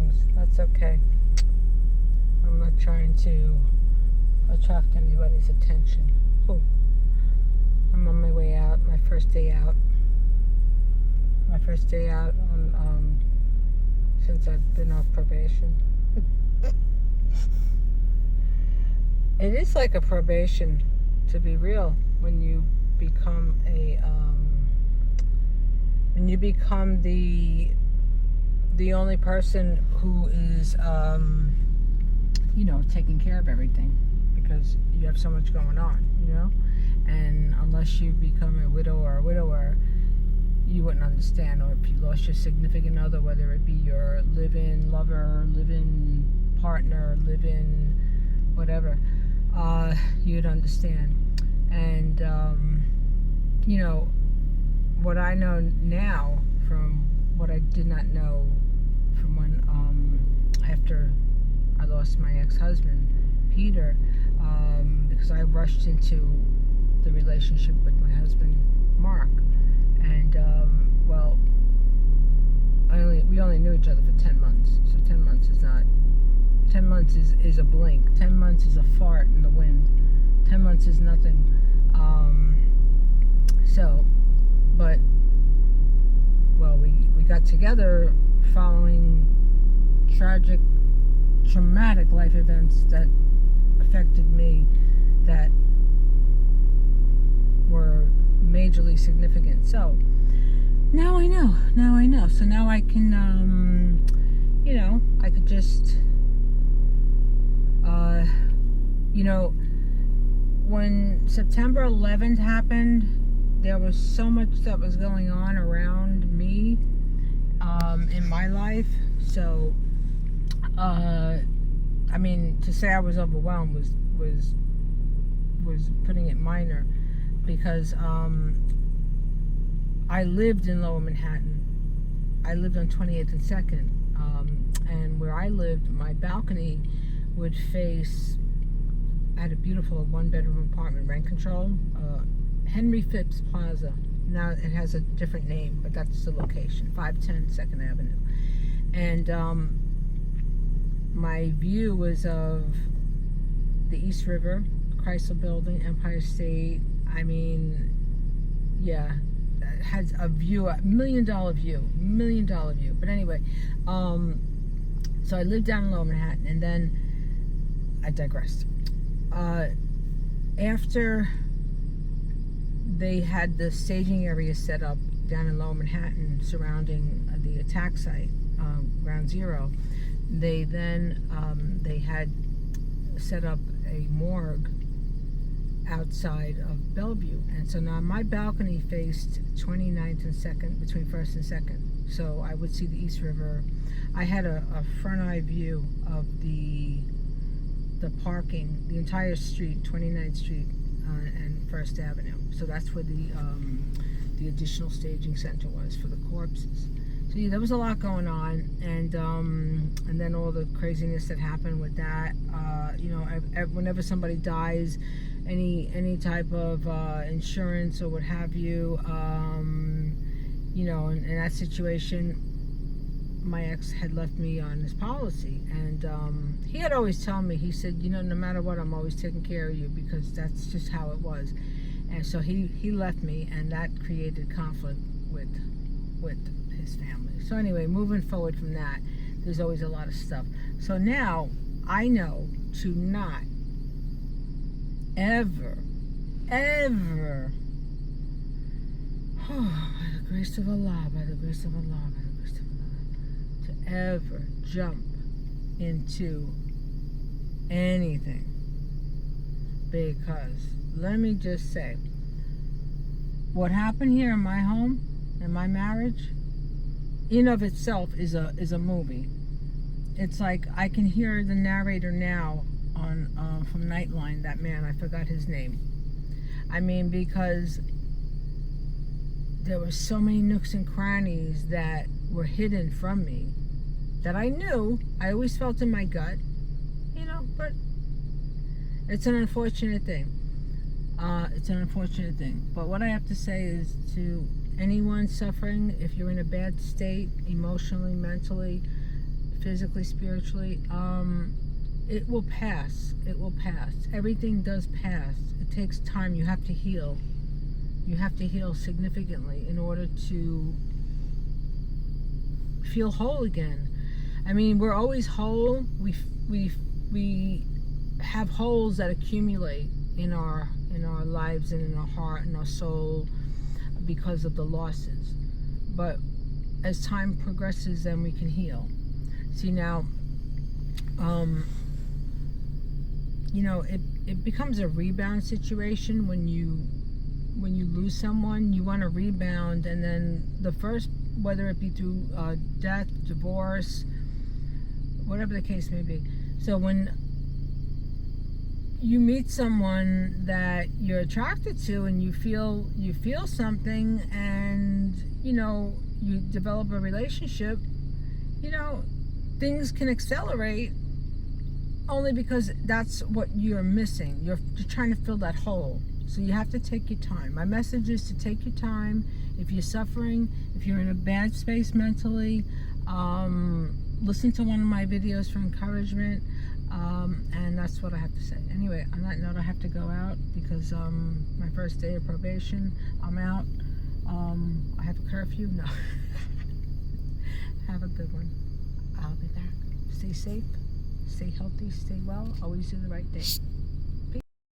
things. That's okay. I'm not trying to attract anybody's attention. Oh, I'm on my way out. My first day out. On since I've been off probation. It is like a probation, to be real, when you become the only person who is taking care of everything, because you have so much going on, and unless you become a widow or a widower, you wouldn't understand. Or if you lost your significant other, whether it be your live-in lover, live-in partner, live-in whatever, you'd understand. And what I know now from what I did not know from when after I lost my ex-husband Peter, because I rushed into the relationship with my husband Mark, and we only knew each other for 10 months. So 10 months is not 10 months is a blink. 10 months is a fart in the wind. 10 months is nothing. We got together following traumatic life events that affected me, that were majorly significant. So now I know. So now I can, I could just, when September 11th happened, there was so much that was going on around me, in my life. So, to say I was overwhelmed was putting it minor, because I lived in Lower Manhattan. I lived on 28th and 2nd, and where I lived, my balcony would face. I had a beautiful one-bedroom apartment, rent control, Henry Phipps Plaza. Now it has a different name, but that's the location, 510 2nd Avenue. And my view was of the East River, Chrysler Building, Empire State. It has a view, $1 million view. But anyway, so I lived down in Lower Manhattan, and then I digressed. After they had the staging area set up down in Lower Manhattan surrounding the attack site, Ground Zero, they then they had set up a morgue outside of Bellevue. And so now my balcony faced 29th and 2nd, between 1st and 2nd. So I would see the East River. I had a front eye view of the parking, the entire street, 29th Street and 1st Avenue. So that's where the additional staging center was for the corpses. So yeah, there was a lot going on, and then all the craziness that happened with that. Whenever somebody dies, any type of insurance or what have you, in that situation, my ex had left me on his policy, and he had always told me, he said, no matter what, I'm always taking care of you, because that's just how it was. And so he left me, and that created conflict with his family. So anyway, moving forward from that, there's always a lot of stuff. So now I know to not ever by the grace of Allah, to ever jump into anything. Because let me just say, what happened here in my home, in my marriage, in of itself is a movie. It's like I can hear the narrator now on from Nightline, that man, I forgot his name. Because there were so many nooks and crannies that were hidden from me that I knew. I always felt in my gut, but it's an unfortunate thing. But what I have to say is, to anyone suffering, if you're in a bad state, emotionally, mentally, physically, spiritually, it will pass. It will pass. Everything does pass. It takes time. You have to heal. You have to heal significantly in order to feel whole again. I mean, we're always whole. We have holes that accumulate in our lives and in our heart and our soul because of the losses. But as time progresses, then we can heal. See, now, you know, it becomes a rebound situation when you lose someone. You want to rebound, and then the first, whether it be through death, divorce, whatever the case may be. So when you meet someone that you're attracted to and you feel something, and you know, you develop a relationship, you know, things can accelerate only because that's what you're missing. You're trying to fill that hole. So you have to take your time. My message is to take your time. If you're suffering, if you're in a bad space mentally, listen to one of my videos for encouragement. And that's what I have to say. Anyway, on that note, I have to go out because my first day of probation, I'm out. I have a curfew. No. Have a good one. I'll be back. Stay safe, stay healthy, stay well. Always do the right thing.